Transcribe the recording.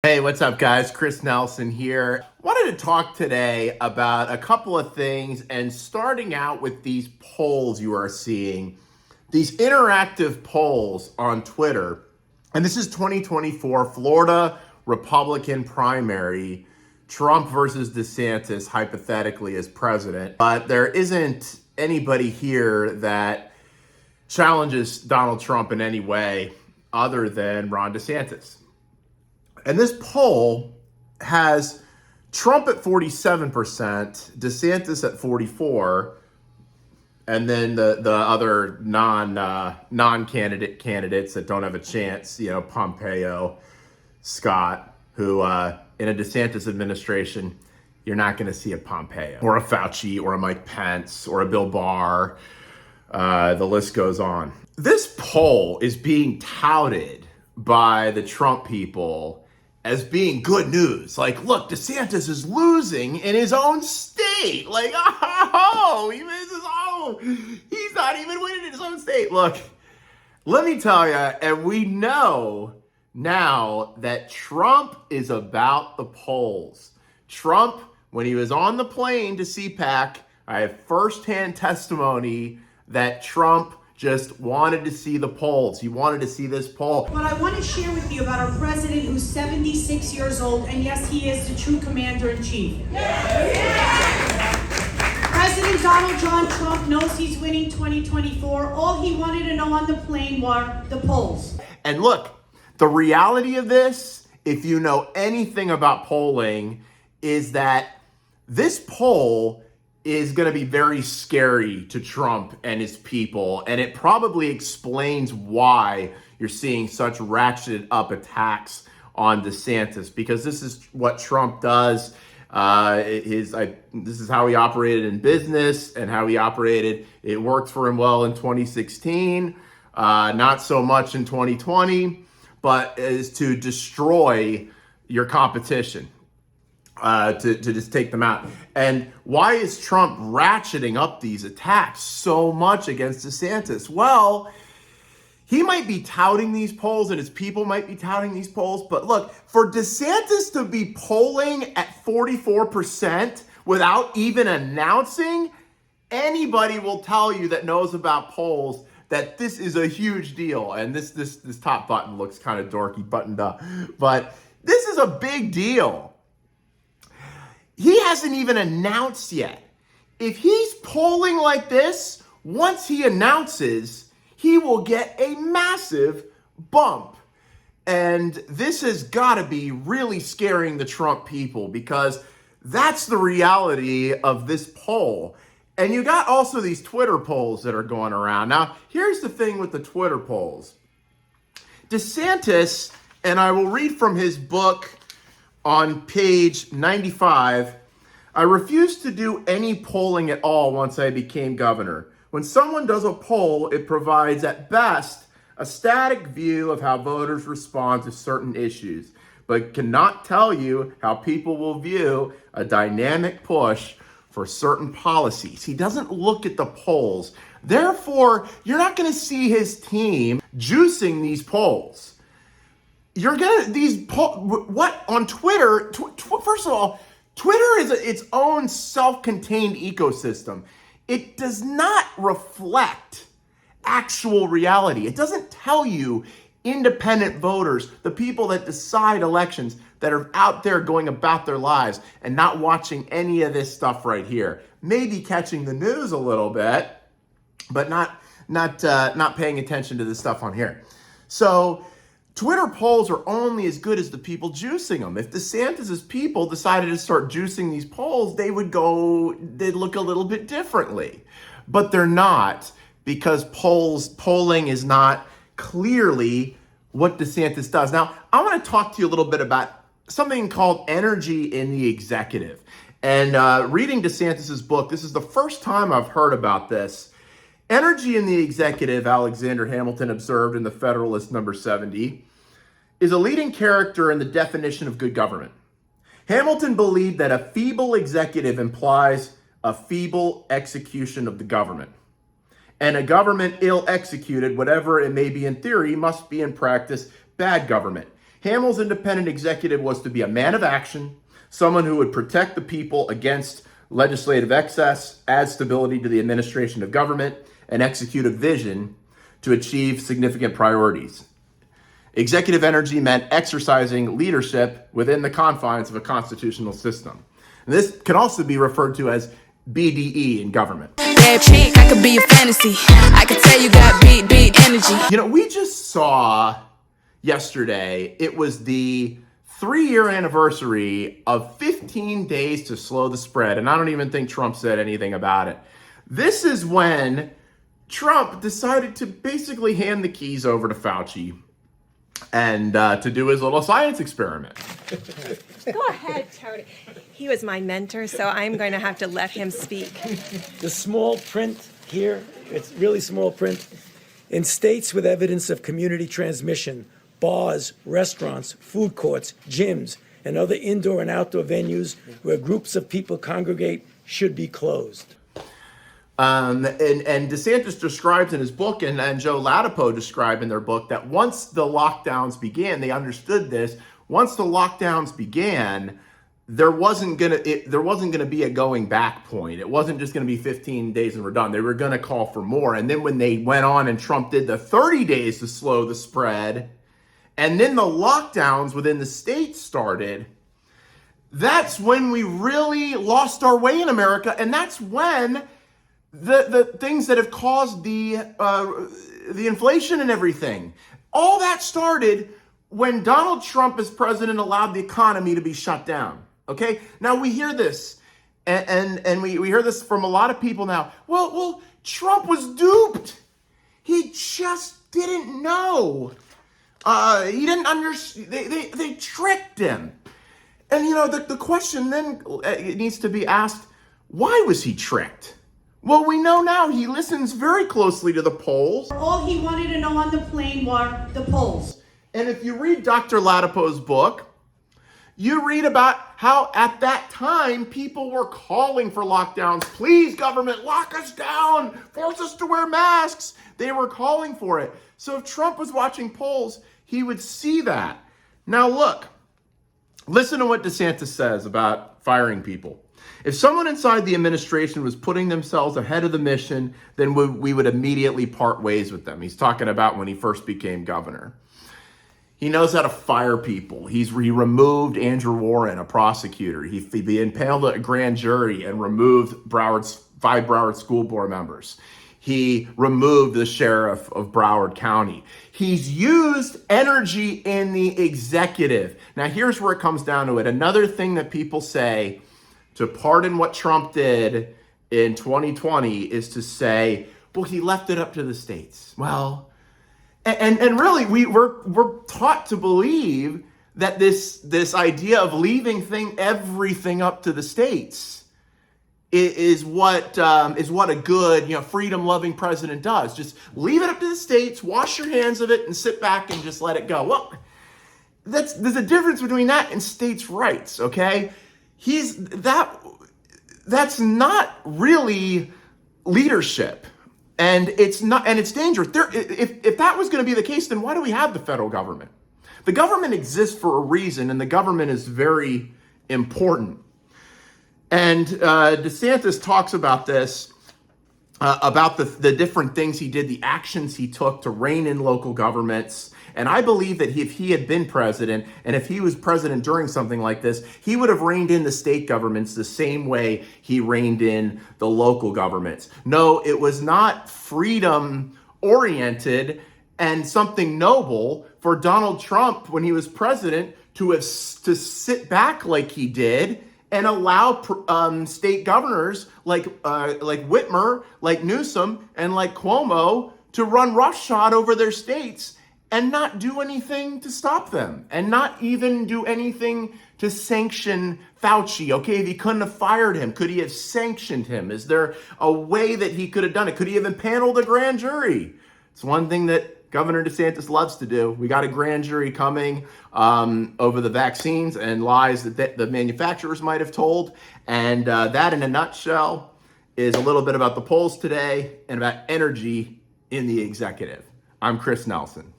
Hey, what's up, guys? Chris Nelson here. Wanted to talk today about a couple of things, and starting out with these polls you are seeing, these interactive polls on Twitter. And this is 2024 Florida Republican primary, Trump versus DeSantis, hypothetically, as president. But there isn't anybody here that challenges Donald Trump in any way other than Ron DeSantis. And this poll has Trump at 47%, DeSantis at 44%, and then the other non-candidate candidates that don't have a chance, Pompeo, Scott, who in a DeSantis administration, you're not going to see a Pompeo or a Fauci or a Mike Pence or a Bill Barr. The list goes on. This poll is being touted by the Trump people as being good news. Like, look, DeSantis is losing in his own state. Like, he's not even winning in his own state. Look, let me tell you, and we know now that Trump is about the polls. Trump, when he was on the plane to CPAC, I have firsthand testimony that Trump just wanted to see the polls. He wanted to see this poll. But I want to share with you about our president who's 76 years old, and yes, he is the true commander-in-chief. President Donald John Trump knows he's winning 2024. All he wanted to know on the plane were the polls. And look, the reality of this, if you know anything about polling, is that this poll is going to be very scary to Trump and his people. And it probably explains why you're seeing such ratcheted up attacks on DeSantis, because this is what Trump does. This is how he operated in business and how he operated. It worked for him well in 2016, not so much in 2020, but is to destroy your competition. To just take them out. And why is Trump ratcheting up these attacks so much against DeSantis? Well, he might be touting these polls and his people might be touting these polls. But look, for DeSantis to be polling at 44% without even announcing, anybody will tell you that knows about polls that this is a huge deal. And this top button looks kind of dorky, buttoned up. But this is a big deal. He hasn't even announced yet. If he's polling like this, once he announces, he will get a massive bump. And this has got to be really scaring the Trump people, because that's the reality of this poll. And you got also these Twitter polls that are going around. Now, here's the thing with the Twitter polls. DeSantis, and I will read from his book, on page 95, I refused to do any polling at all once I became governor. When someone does a poll, it provides at best a static view of how voters respond to certain issues, but cannot tell you how people will view a dynamic push for certain policies. He doesn't look at the polls. Therefore, you're not going to see his team juicing these polls. You're gonna what on Twitter? First of all, Twitter is its own self-contained ecosystem. It does not reflect actual reality. It doesn't tell you independent voters, the people that decide elections, that are out there going about their lives and not watching any of this stuff right here. Maybe catching the news a little bit, but not paying attention to this stuff on here. So Twitter polls are only as good as the people juicing them. If DeSantis's people decided to start juicing these polls, they'd look a little bit differently. But they're not, because polling is not clearly what DeSantis does. Now, I want to talk to you a little bit about something called energy in the executive. And reading DeSantis's book, this is the first time I've heard about this. Energy in the executive, Alexander Hamilton observed in the Federalist number 70, is a leading character in the definition of good government. Hamilton believed that a feeble executive implies a feeble execution of the government. And a government ill executed, whatever it may be in theory, must be in practice bad government. Hamill's independent executive was to be a man of action, someone who would protect the people against legislative excess, add stability to the administration of government, and execute a vision to achieve significant priorities. Executive energy meant exercising leadership within the confines of a constitutional system. And this can also be referred to as BDE in government. Bad chick, I could be a fantasy. I could tell you got beat energy. You know, we just saw yesterday, it was the 3-year anniversary of 15 days to slow the spread. And I don't even think Trump said anything about it. This is when Trump decided to basically hand the keys over to Fauci and to do his little science experiment. Go ahead, Tony. He was my mentor, so I'm going to have to let him speak. The small print here, it's really small print. In states with evidence of community transmission, bars, restaurants, food courts, gyms, and other indoor and outdoor venues where groups of people congregate should be closed. And DeSantis describes in his book, and Joe Latipo described in their book, that once the lockdowns began, they understood this. Once the lockdowns began, there wasn't gonna be a going back point. It wasn't just gonna be 15 days and we're done. They were gonna call for more. And then when they went on and Trump did the 30 days to slow the spread, and then the lockdowns within the states started, that's when we really lost our way in America. And that's when the things that have caused the inflation and everything, all that started when Donald Trump as president allowed the economy to be shut down. Okay, now we hear this, and we hear this from a lot of people now. Well, Trump was duped. He just didn't know. He didn't understand. They tricked him. And you know, the question then needs to be asked: why was he tricked? Well, we know now he listens very closely to the polls. All he wanted to know on the plane were the polls. And if you read Dr. Latipo's book, you read about how at that time people were calling for lockdowns. Please, government, lock us down, force us to wear masks. They were calling for it. So if Trump was watching polls, he would see that. Now look, listen to what DeSantis says about firing people. If someone inside the administration was putting themselves ahead of the mission, then we would immediately part ways with them. He's talking about when he first became governor. He knows how to fire people. He removed Andrew Warren, a prosecutor. He impaled a grand jury and removed 5 Broward school board members. He removed the sheriff of Broward County. He's used energy in the executive. Now, here's where it comes down to it. Another thing that people say to pardon what Trump did in 2020 is to say, well, he left it up to the states. Well, and really, we're taught to believe that this idea of leaving everything up to the states is what a good, freedom-loving president does. Just leave it up to the states, wash your hands of it, and sit back and just let it go. Well, there's a difference between that and states' rights. Okay, that's not really leadership. And it's dangerous. If that was going to be the case, then why do we have the federal government? The government exists for a reason, and the government is very important. And DeSantis talks about this, about the different things he did, the actions he took to rein in local governments. And I believe that if he had been president, and if he was president during something like this, he would have reined in the state governments the same way he reined in the local governments. No, it was not freedom-oriented and something noble for Donald Trump, when he was president, to sit back like he did and allow state governors like Whitmer, like Newsom, and like Cuomo to run roughshod over their states and not do anything to stop them, and not even do anything to sanction Fauci. Okay, if he couldn't have fired him, could he have sanctioned him? Is there a way that he could have done it? Could he have impaneled a grand jury? It's one thing that Governor DeSantis loves to do. We got a grand jury coming over the vaccines and lies that the manufacturers might have told. And that, in a nutshell, is a little bit about the polls today and about energy in the executive. I'm Chris Nelson.